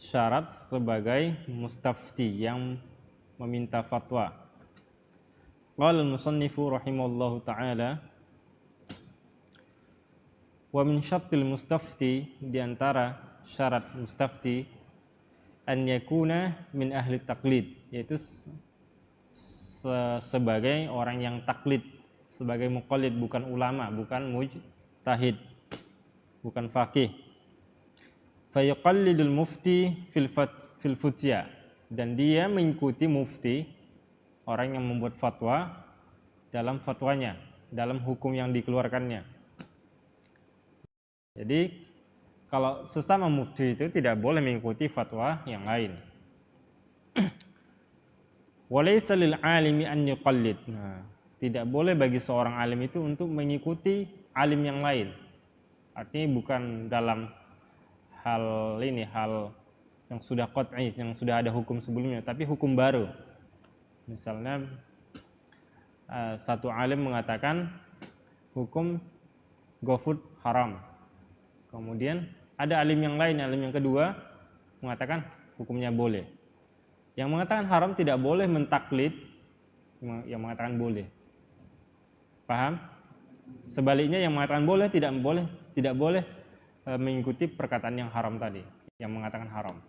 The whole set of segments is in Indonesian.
Syarat sebagai mustafti yang meminta fatwa. Qala al-musannifu rahimallahu ta'ala, wa min syartil mustafti, diantara syarat mustafti, an yakuna min ahli taklid, yaitu sebagai orang yang taklid, sebagai muqallid, bukan ulama, bukan mujtahid, bukan faqih. Fa yuqallidul mufti fil futya, dan dia mengikuti mufti, orang yang membuat fatwa, dalam fatwanya, dalam hukum yang dikeluarkannya. Jadi kalau sesama mufti itu tidak boleh mengikuti fatwa yang lain. Walaysa lil alimi an yuqallid. Nah, tidak boleh bagi seorang alim itu untuk mengikuti alim yang lain. Artinya bukan dalam hal yang sudah qat'i, yang sudah ada hukum sebelumnya, tapi hukum baru. Misalnya satu alim mengatakan hukum GoFood haram. Kemudian ada alim yang lain, alim yang kedua mengatakan hukumnya boleh. Yang mengatakan haram tidak boleh mentaklid yang mengatakan boleh. Paham? Sebaliknya yang mengatakan boleh tidak boleh mengikuti perkataan yang haram tadi, yang mengatakan haram.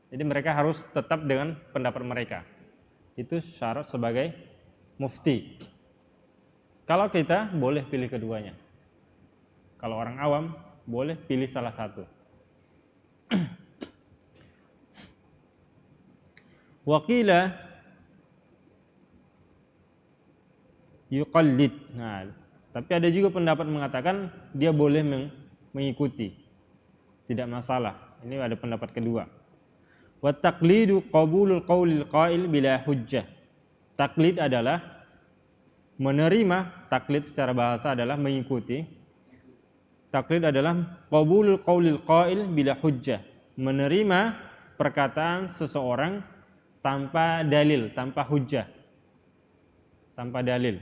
Jadi mereka harus tetap dengan pendapat mereka. Itu syarat sebagai mufti. Kalau kita boleh pilih keduanya. Kalau orang awam boleh pilih salah satu. Waqila yuqallid. Nah, tapi ada juga pendapat mengatakan dia boleh mengikuti. Tidak masalah. Ini ada pendapat kedua. Wa taqlidu qabulul qaulil qail bila hujjah. Taklid adalah menerima, taklid secara bahasa adalah mengikuti. Taklid adalah qabulul qaulil qail bila hujjah, menerima perkataan seseorang tanpa dalil, tanpa hujjah, tanpa dalil.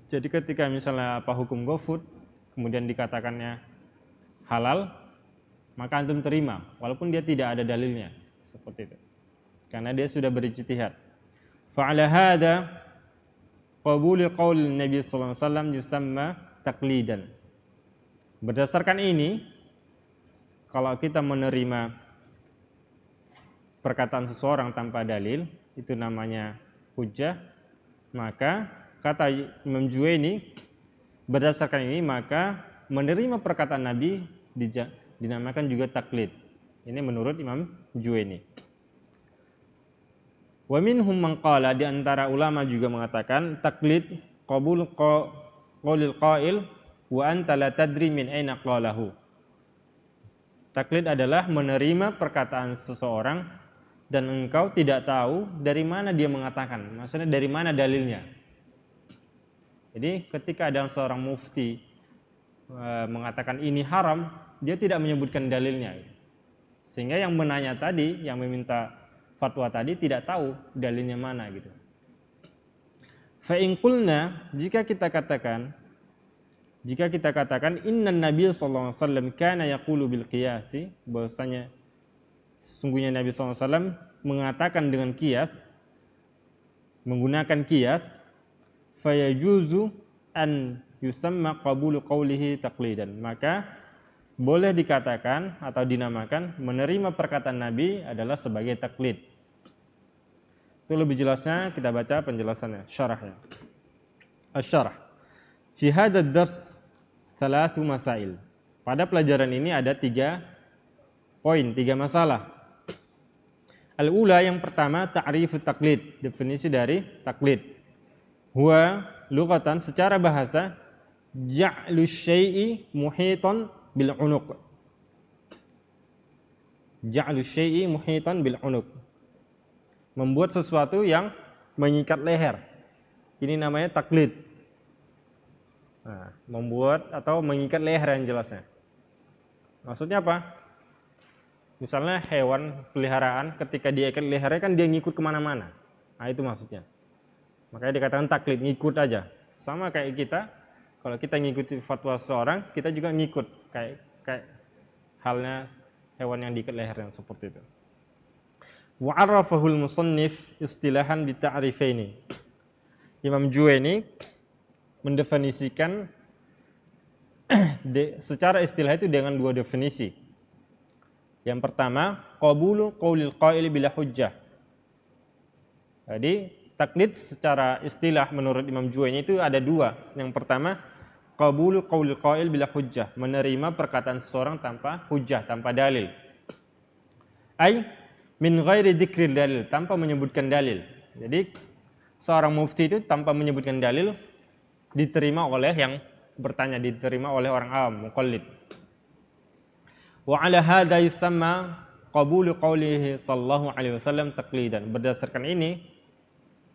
Jadi ketika misalnya hukum GoFood kemudian dikatakannya halal, maka antum terima walaupun dia tidak ada dalilnya, seperti itu. Karena dia sudah berijtihad. Fa'ala hadza qabul qaul Nabi sallallahu alaihi wasallam yusamma taqlidan. Berdasarkan ini, kalau kita menerima perkataan seseorang tanpa dalil, itu namanya hujjah. Maka kata Imam Juwaini, berdasarkan ini maka menerima perkataan Nabi dinamakan juga taklid. Ini menurut Imam Juwaini. Wa minhum man qala, di antara ulama juga mengatakan taklid qabul qaulil qail wa anta la tadri min aina qalahu. Taklid adalah menerima perkataan seseorang dan engkau tidak tahu dari mana dia mengatakan, maksudnya dari mana dalilnya. Jadi ketika ada seorang mufti mengatakan ini haram, dia tidak menyebutkan dalilnya. Sehingga yang menanya tadi, yang meminta fatwa tadi tidak tahu dalilnya mana gitu. Fa in qulna, jika kita katakan innan nabiy sallallahu alaihi wasallam kana yaqulu bil qiyasi, bahwasanya sesungguhnya Nabi sallallahu alaihi wasallam mengatakan dengan qiyas, menggunakan qiyas, fayajuzu an yusamma qabulu qawlihi taqlidan, maka boleh dikatakan atau dinamakan menerima perkataan Nabi adalah sebagai taklid. Itu lebih jelasnya kita baca penjelasannya, syarahnya. Asy-syarah. Fi hadzal dars 3 masail. Pada pelajaran ini ada 3 poin, 3 masalah. Al-ula, yang pertama, ta'rifut taklid, definisi dari taklid. Huwa lughatan, secara bahasa, ja'lu syai'i muhitan bil unuq. Ja'lu syai'i muhitan bil unuq. Membuat sesuatu yang mengikat leher. Ini namanya taklid. Nah, membuat atau mengikat leher yang jelasnya. Maksudnya apa? Misalnya hewan peliharaan ketika dia ikat lehernya kan dia ngikut kemana-mana. Nah itu maksudnya. Makanya dikatakan taklid, ngikut aja. Sama kayak kita, kalau kita ngikuti fatwa seorang, kita juga ngikut. Kayak kayak halnya hewan yang diikat lehernya seperti itu. Wa 'arafahul musannif istilahan bi ta'rifaini. Imam Juwaini mendefinisikan secara istilah itu dengan dua definisi. Yang pertama, qabulu qaulil qail bila hujjah. Jadi taklid secara istilah menurut Imam Juwaini itu ada dua. Yang pertama, qabulu qaulil qail bila hujjah, menerima perkataan seseorang tanpa hujjah, tanpa dalil. Ai min ghairi dzikril dalil, tanpa menyebutkan dalil. Jadi seorang mufti itu tanpa menyebutkan dalil diterima oleh yang bertanya, diterima oleh orang awam, muqallid. Wa 'ala hadza yusamma qabulu qaulihi sallallahu alaihi wasallam taqlidan. Berdasarkan ini,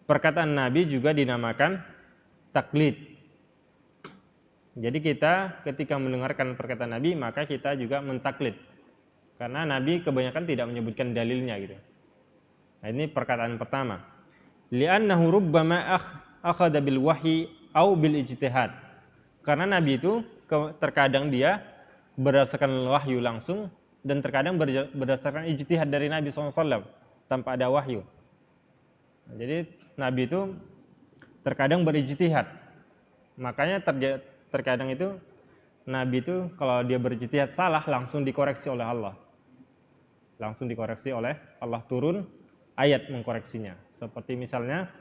perkataan Nabi juga dinamakan taklid. Jadi kita ketika mendengarkan perkataan Nabi, maka kita juga mentaklid. Karena Nabi kebanyakan tidak menyebutkan dalilnya gitu. Nah, ini perkataan pertama. Li'annahu rubbama akhadha bil wahyi au bil ijtihad. Karena Nabi itu terkadang dia berdasarkan wahyu langsung dan terkadang berdasarkan ijtihad dari Nabi SAW tanpa ada wahyu. Nah, jadi Nabi itu terkadang berijtihad. Makanya terkadang itu Nabi itu kalau dia berijtihad salah langsung dikoreksi oleh Allah. Langsung dikoreksi oleh Allah, turun ayat mengkoreksinya. Seperti misalnya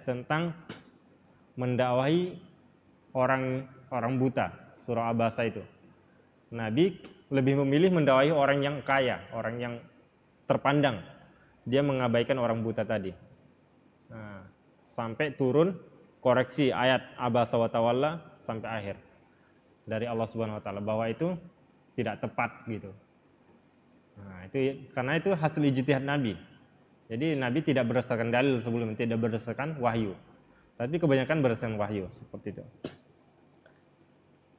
tentang mendakwahi orang buta, surah Abasa itu. Nabi lebih memilih mendakwahi orang yang kaya, orang yang terpandang. Dia mengabaikan orang buta tadi. Nah, sampai turun koreksi ayat Abasa wa tawalla sampai akhir dari Allah Subhanahu wa taala bahwa itu tidak tepat gitu. Nah, itu karena itu hasil ijtihad Nabi. Jadi Nabi tidak berdasarkan dalil sebelumnya, tidak berdasarkan wahyu. Tapi kebanyakan berdasarkan wahyu seperti itu.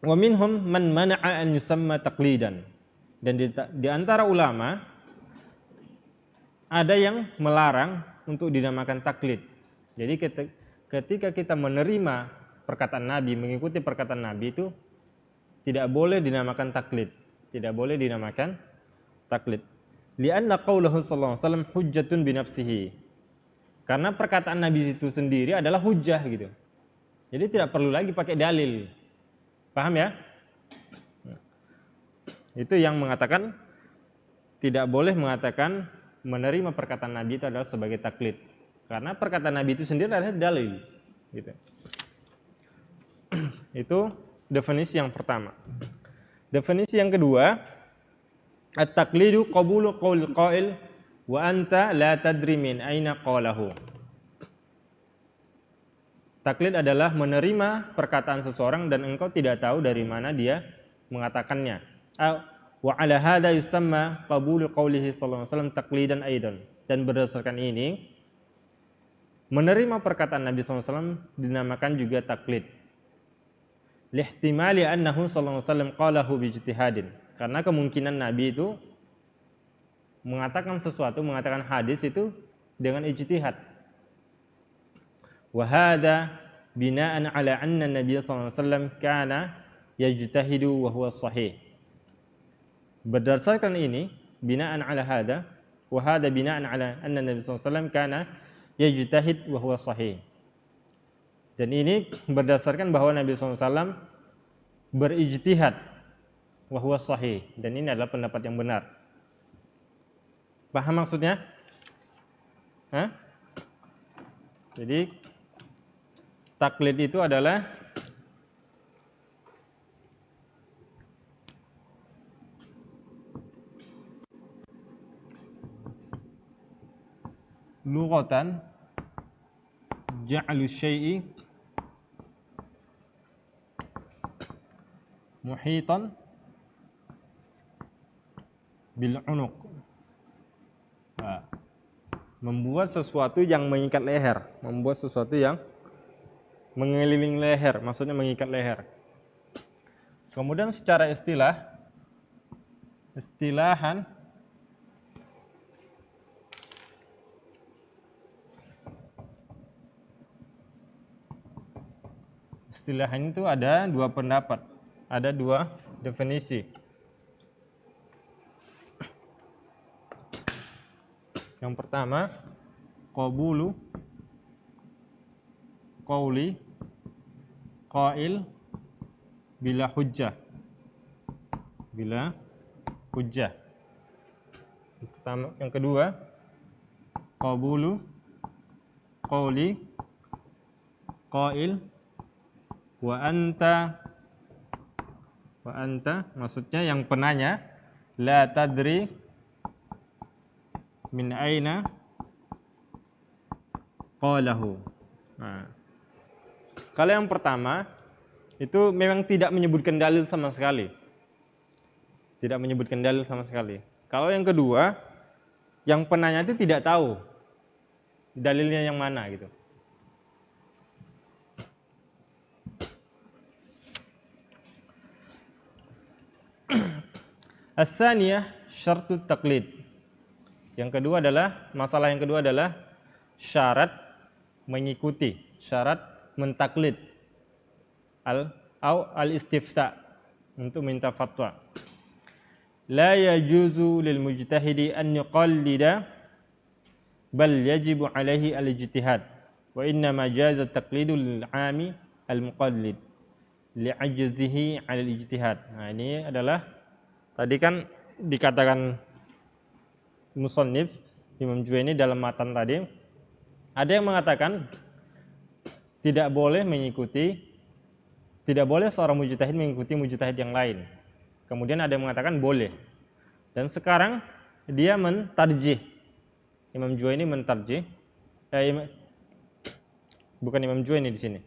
Wa minhum man mana'a an yusamma taqlidan. Dan di antara ulama ada yang melarang untuk dinamakan taklid. Jadi ketika kita menerima perkataan Nabi, mengikuti perkataan Nabi itu tidak boleh dinamakan taklid. Tidak boleh dinamakan taklid. Li'anna qaulahu sallallahu alaihi wasallam hujjatun bi nafsihi. Karena perkataan Nabi itu sendiri adalah hujjah gitu. Jadi tidak perlu lagi pakai dalil. Paham ya? Itu yang mengatakan tidak boleh mengatakan menerima perkataan Nabi itu adalah sebagai taklid. Karena perkataan Nabi itu sendiri adalah dalil gitu. Itu definisi yang pertama. Definisi yang kedua, at-taqlidu qabulu qaulil qail wa anta la tadri min aina qalahu. Taklid adalah menerima perkataan seseorang dan engkau tidak tahu dari mana dia mengatakannya. Wa 'ala hadza yusamma qabulu qaulihi sallallahu alaihi wasallam taqlidan aidan. Dan berdasarkan ini menerima perkataan Nabi SAW dinamakan juga taklid. Lihtimali annahu sallallahu alaihi wasallam qalahu bijtihadin. Karena kemungkinan Nabi itu mengatakan sesuatu, mengatakan hadis itu dengan ijtihad. Wa hadza bina'an 'ala anna Nabi sallallahu alaihi wasallam kana yajtahidu wa huwa sahih. Berdasarkan ini, bina'an 'ala hadza wa hadza bina'an 'ala anna Nabi sallallahu alaihi wasallam kana yajtahid wa huwa sahih. Dan ini berdasarkan bahwa Nabi SAW berijtihad wa huwa sahih, dan ini adalah pendapat yang benar. Paham maksudnya? Hah? Jadi taklid itu adalah lughatan ja'lu syai'i muhitan bil unuq. Membuat sesuatu yang mengikat leher, membuat sesuatu yang mengelilingi leher, maksudnya mengikat leher. Kemudian secara istilahan itu ada dua pendapat. ada dua definisi. Yang pertama, qabulu qauli qail bila hujjah. Bila hujjah. Yang kedua, qabulu qauli qail wa anta maksudnya yang penanya la tadri min aina qalahu. Nah, kalau yang pertama itu memang tidak menyebutkan dalil sama sekali. Tidak menyebutkan dalil sama sekali. Kalau yang kedua, yang penanya itu tidak tahu dalilnya yang mana gitu. As-saniyah syartut taqlid. Masalah yang kedua adalah syarat mengikuti, syarat mentaklid al-istifta untuk minta fatwa. La yajuzu lil mujtahidi an yuqallida bal yajibu alaihi al-ijtihad wa inna ma jaza taqlidu lil 'ami al-muqallid li'ajzihi 'ala al-ijtihad. Nah, ini adalah tadi kan dikatakan musannif Imam Juwaini dalam matan tadi, ada yang mengatakan tidak boleh seorang mujtahid mengikuti mujtahid yang lain. Kemudian ada yang mengatakan boleh. Dan sekarang dia mentarjih. Imam Juwaini mentarjih. Bukan Imam Juwaini di sini.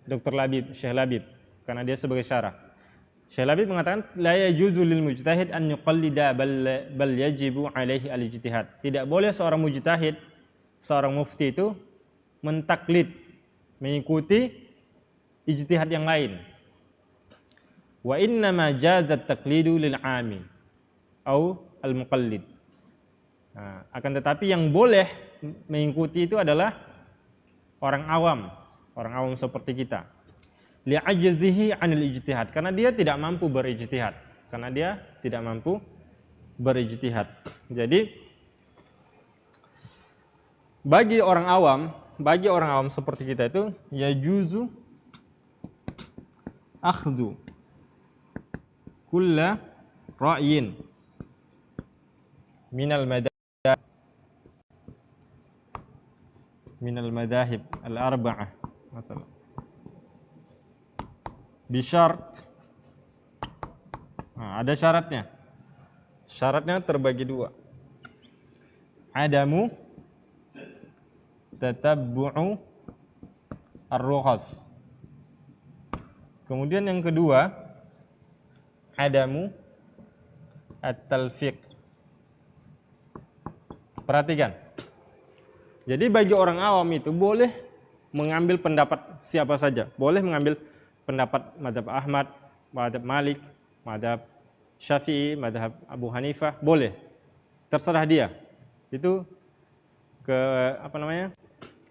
Dr. Labib, Syekh Labib, karena dia sebagai syarah. Syekh Labib mengatakan la yajuzu lil mujtahid an yuqallida bal yajibu alaihi al-ijtihad. Tidak boleh seorang mujtahid, seorang mufti itu mentaklid, mengikuti ijtihad yang lain. Wa inna ma jazat taqlidu lil 'ami au al-muqallid. Nah, akan tetapi yang boleh mengikuti itu adalah orang awam seperti kita. Li'ajzihi 'anil ijtihad, karena dia tidak mampu berijtihad. Jadi bagi orang awam seperti kita itu yajuzu akhdhu kulla ra'yin minal madahib al-arba'ah masalah bisyarat. Nah, ada syaratnya. Syaratnya terbagi dua. Adamu tatabbu'u ar-rukhas. Kemudian yang kedua, adamu at-talfiq. Perhatikan. Jadi bagi orang awam itu boleh mengambil pendapat siapa saja. Boleh mengambil pendapat mazhab Ahmad, mazhab Malik, mazhab Syafi'i, mazhab Abu Hanifah, boleh. Terserah dia. Itu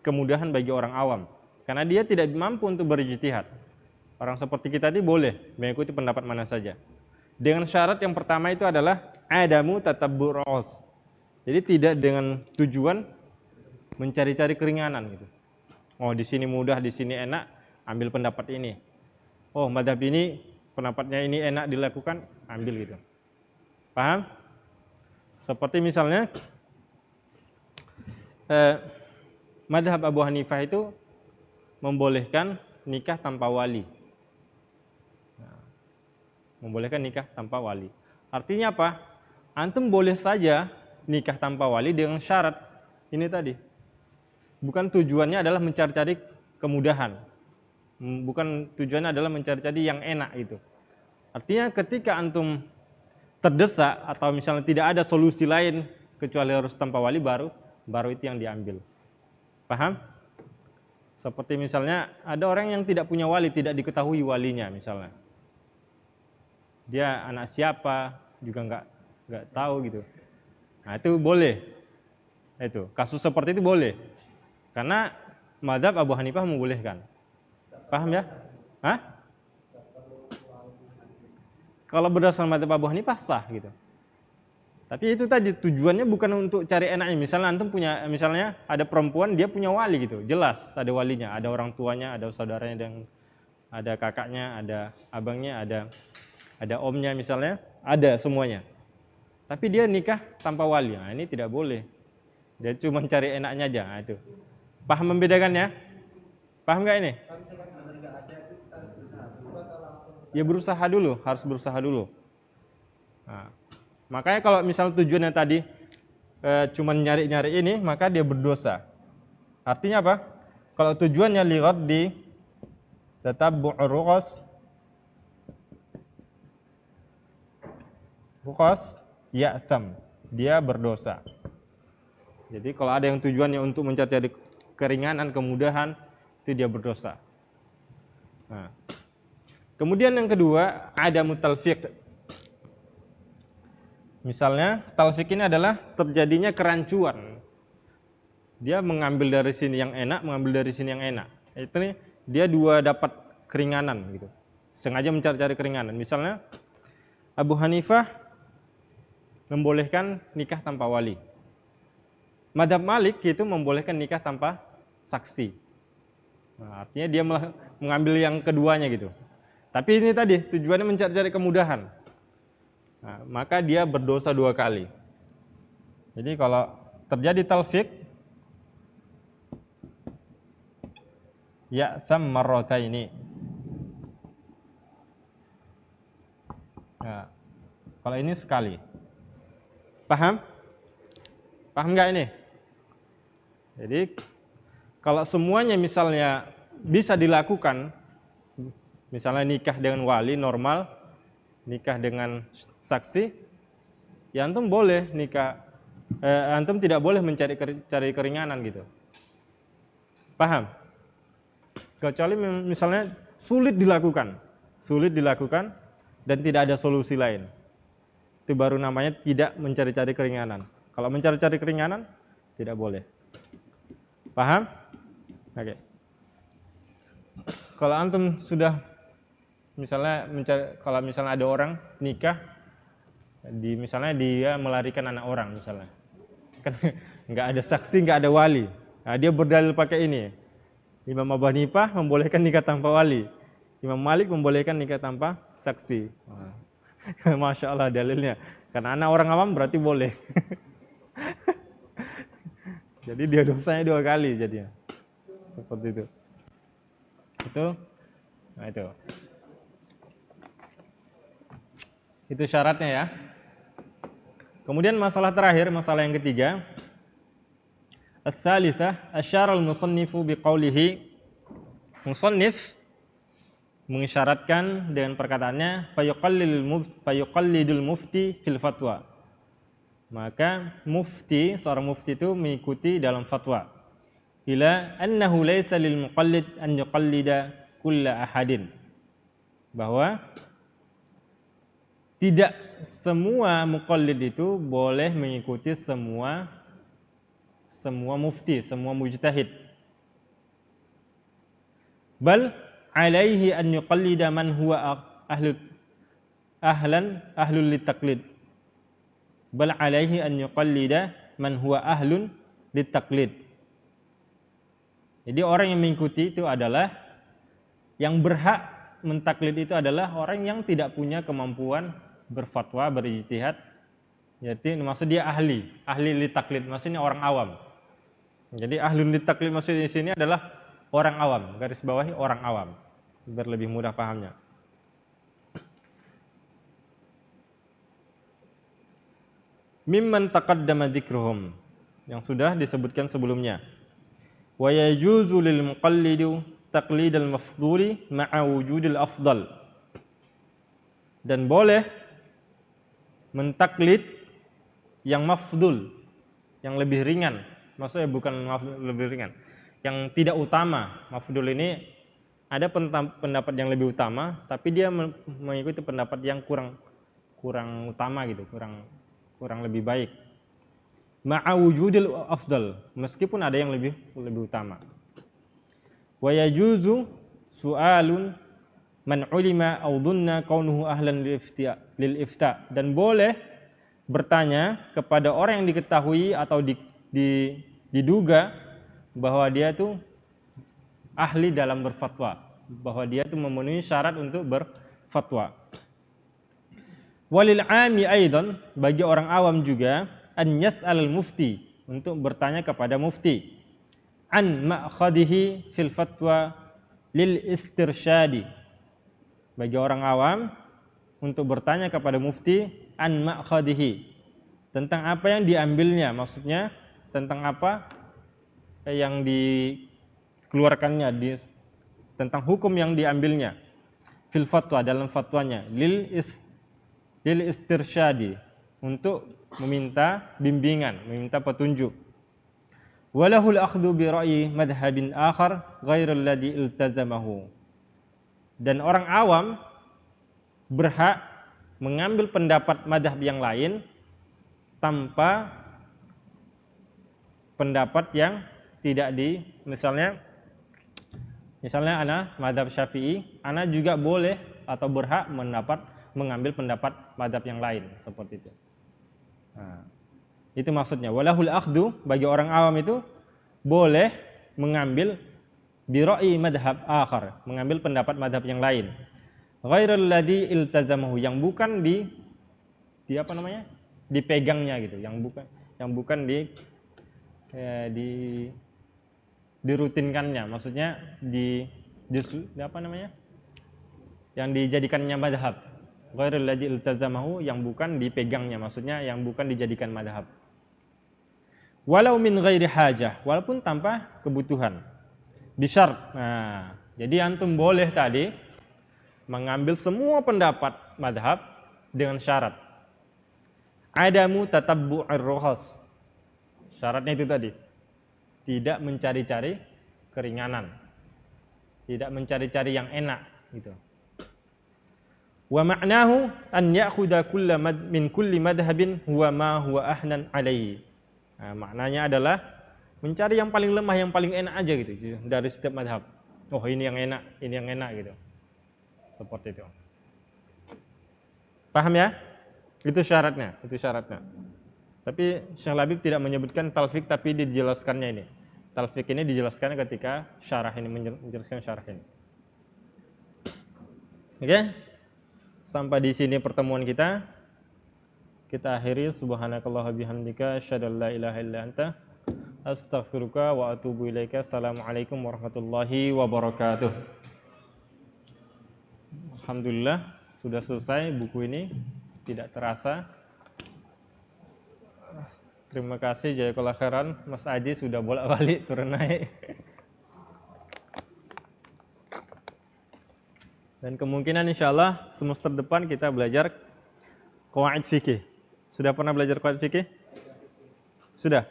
kemudahan bagi orang awam. Karena dia tidak mampu untuk berijtihad. Orang seperti kita ini boleh mengikuti pendapat mana saja. Dengan syarat yang pertama itu adalah adamu tatabbu' ru'us. Jadi tidak dengan tujuan mencari-cari keringanan gitu. Oh, di sini mudah, di sini enak, ambil pendapat ini. Oh, mazhab ini pendapatnya ini enak dilakukan, ambil gitu. Paham? Seperti misalnya mazhab Abu Hanifah itu membolehkan nikah tanpa wali. Nah, membolehkan nikah tanpa wali. Artinya apa? Antum boleh saja nikah tanpa wali dengan syarat ini tadi. Bukan tujuannya adalah mencari-cari kemudahan. Bukan tujuannya adalah mencari-cari yang enak itu. Artinya ketika antum terdesak atau misalnya tidak ada solusi lain kecuali harus tanpa wali, baru itu yang diambil. Paham? Seperti misalnya ada orang yang tidak punya wali, tidak diketahui walinya misalnya. Dia anak siapa juga nggak tahu gitu. Nah, itu boleh. Itu kasus seperti itu boleh. Karena mazhab Abu Hanifah membolehkan. Paham ya? Hah? kalau berdasarkan madzhab Abu Hanifah sah gitu. Tapi itu tadi tujuannya bukan untuk cari enaknya. Misalnya antum punya, misalnya ada perempuan dia punya wali gitu, jelas ada walinya, ada orang tuanya, ada saudaranya, dan ada kakaknya, ada abangnya, ada omnya misalnya, ada semuanya. Tapi dia nikah tanpa wali, nah, ini tidak boleh. Dia cuma cari enaknya aja, nah, itu. Paham membedakannya? Paham nggak ini? Ya berusaha dulu, harus berusaha dulu. Nah, makanya kalau misal tujuannya tadi cuma nyari-nyari ini, maka dia berdosa. Artinya apa? Kalau tujuannya lihat di tatabbu' ruqas ya'tham, dia berdosa. Jadi kalau ada yang tujuannya untuk mencari keringanan, kemudahan, itu dia berdosa. Nah. Kemudian yang kedua, ada mutalfiq. Misalnya, talfiq ini adalah terjadinya kerancuan. Dia mengambil dari sini yang enak, mengambil dari sini yang enak. Itu nih, dia dua dapat keringanan gitu. Sengaja mencari-cari keringanan. Misalnya, Abu Hanifah membolehkan nikah tanpa wali. Madzhab Malik itu membolehkan nikah tanpa saksi. Nah, artinya dia mengambil yang keduanya gitu. Tapi ini tadi tujuannya mencari-cari kemudahan. Nah, maka dia berdosa dua kali. Jadi kalau terjadi talfiq, ya'tham marrataini. Nah, kalau ini sekali. Paham? Paham nggak ini? Jadi kalau semuanya misalnya bisa dilakukan, misalnya nikah dengan wali normal, nikah dengan saksi, ya antum boleh nikah, antum tidak boleh cari keringanan gitu. Paham? Kecuali misalnya sulit dilakukan dan tidak ada solusi lain. Itu baru namanya tidak mencari-cari keringanan. Kalau mencari-cari keringanan, tidak boleh. Paham? Oke. Kalau antum sudah misalnya kalau misalnya ada orang nikah, misalnya dia melarikan anak orang misalnya, kan nggak ada saksi, nggak ada wali. Nah, dia berdalil pakai ini. Imam Abu Hanifah membolehkan nikah tanpa wali. Imam Malik membolehkan nikah tanpa saksi. Masya Allah dalilnya. Karena anak orang awam berarti boleh. Jadi dia dosanya dua kali jadinya. Seperti itu. Nah itu. Itu syaratnya ya. Kemudian masalah terakhir, masalah yang ketiga. Ats-tsalitsah, asyara al-musannifu biqaulihi. Musannif mengisyaratkan dengan perkataannya fayuqallidul mufti fil fatwa. Maka mufti, seorang mufti itu mengikuti dalam fatwa. Ila annahu laysa lil muqallid an yuqallida kulla ahadin. Bahwa tidak semua muqallid itu boleh mengikuti semua mufti, semua mujtahid. Bal alaihi an yuqallida man huwa ahlul litaqlid. Bal alaihi an yuqallida man huwa ahlun litaqlid. Jadi orang yang mengikuti itu adalah, yang berhak mentaklid itu adalah orang yang tidak punya kemampuan berfatwa, berijtihad. Jadi maksud dia ahli litaqlid, maksudnya orang awam. Jadi ahlun litaqlid maksudnya di sini adalah orang awam, garis bawahi orang awam, biar lebih mudah pahamnya. Mimman taqaddama dzikruhum, yang sudah disebutkan sebelumnya. Wa yajuzu lil muqallidi taqlidal mafdhuli ma'a wujudil afdal. Dan boleh mentaklid yang mafdhul, yang lebih ringan. Maksudnya bukan lebih ringan, yang tidak utama. Mafdhul ini ada pendapat yang lebih utama, tapi dia mengikuti pendapat yang kurang utama gitu, kurang lebih baik. Ma'a wujudil afdal, meskipun ada yang lebih utama. Wa yajuzu su'alun man ulima aw dhunna kaunuhu ahlan lil ifta, dan boleh bertanya kepada orang yang diketahui atau diduga bahwa dia tuh ahli dalam berfatwa, bahwa dia tuh memenuhi syarat untuk berfatwa. Walil ami aidan, bagi orang awam juga, an yas'al mufti, untuk bertanya kepada mufti, an ma'khadihi fil fatwa lil istirsyadi, bagi orang awam untuk bertanya kepada mufti an ma'khadihi, tentang apa yang diambilnya, maksudnya tentang apa yang dikeluarkannya, tentang hukum yang diambilnya, fil fatwa, dalam fatwanya, lil istirsyadi, untuk meminta bimbingan, meminta petunjuk. Walahul akhdhu bi ra'yi madhhabin akhar ghairal ladzi iltazamahu, dan orang awam berhak mengambil pendapat madhab yang lain tanpa pendapat yang tidak misalnya ana madhab Syafi'i, ana juga boleh atau berhak mengambil pendapat madhab yang lain, seperti itu. Nah, itu maksudnya walahul akhdhu, bagi orang awam itu boleh mengambil biroi madhab akhar, mengambil pendapat madhab yang lain, ghairal ladzi iltazamahu, yang bukan dipegangnya gitu, yang bukan dirutinkannya, maksudnya yang dijadikannya madhab. Ghairul ladzi iltazamahu, yang bukan dipegangnya, maksudnya yang bukan dijadikan madhab. Walau min ghairi hajah, walaupun tanpa kebutuhan. Bisyar. Nah, jadi antum boleh tadi mengambil semua pendapat madhab dengan syarat adamu tatabbu'ir rukhas. Syaratnya itu tadi, tidak mencari-cari keringanan, tidak mencari-cari yang enak gitu. Wa ma'nahu an ya'khudha min kulli madhhabin huwa ma huwa ahnan alaihi. Nah, maknanya adalah mencari yang paling lemah, yang paling enak aja gitu dari setiap madhab. Oh, ini yang enak gitu. Seperti itu. Paham ya? Itu syaratnya. Tapi Syekh Labib tidak menyebutkan talfik, tapi dijelaskannya ini. Talfik ini dijelaskan ketika syarah ini, menjelaskan syarah ini. Oke? Sampai di sini pertemuan kita. Kita akhiri. Subhanakallah bihamdika asyhadu an la ilaha illa anta astaghfiruka wa atubu ilaika. Assalamualaikum warahmatullahi wabarakatuh. Alhamdulillah sudah selesai buku ini, tidak terasa. Terima kasih, jazakallahu khairan. Mas Aji sudah bolak-balik turun naik. Dan kemungkinan insyaallah semester depan kita belajar qawaid fikih. Sudah pernah belajar qawaid fikih? Sudah?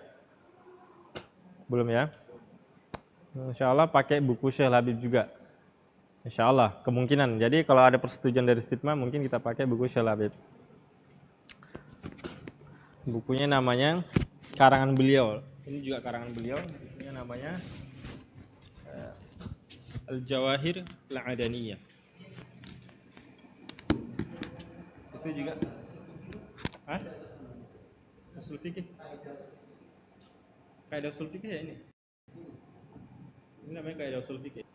Belum ya? Insyaallah pakai buku Syekh Labib juga. Insyaallah, kemungkinan. Jadi kalau ada persetujuan dari Stitma, mungkin kita pakai buku Syekh Labib. Bukunya namanya karangan beliau. Ini juga karangan beliau. Bukunya namanya Al-Jawahir Al-Adaniyah. Itu juga usul fikih. Kaidah usul fikih ya ini. Ini namanya kaidah usul fikih.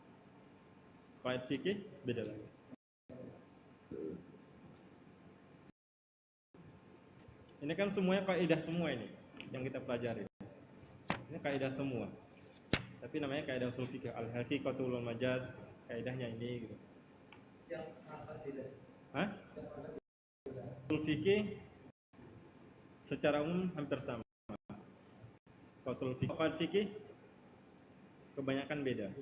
Kaidah fikih beda lagi. Ini kan semuanya kaidah semua ini yang kita pelajari. Ini kaidah semua. Tapi namanya kaidah usul fikih. Al-haqiqatul majaz, kaidahnya ini gitu. Yang apa beda? Usul fikih secara umum hampir sama. Usul fikih kebanyakan beda.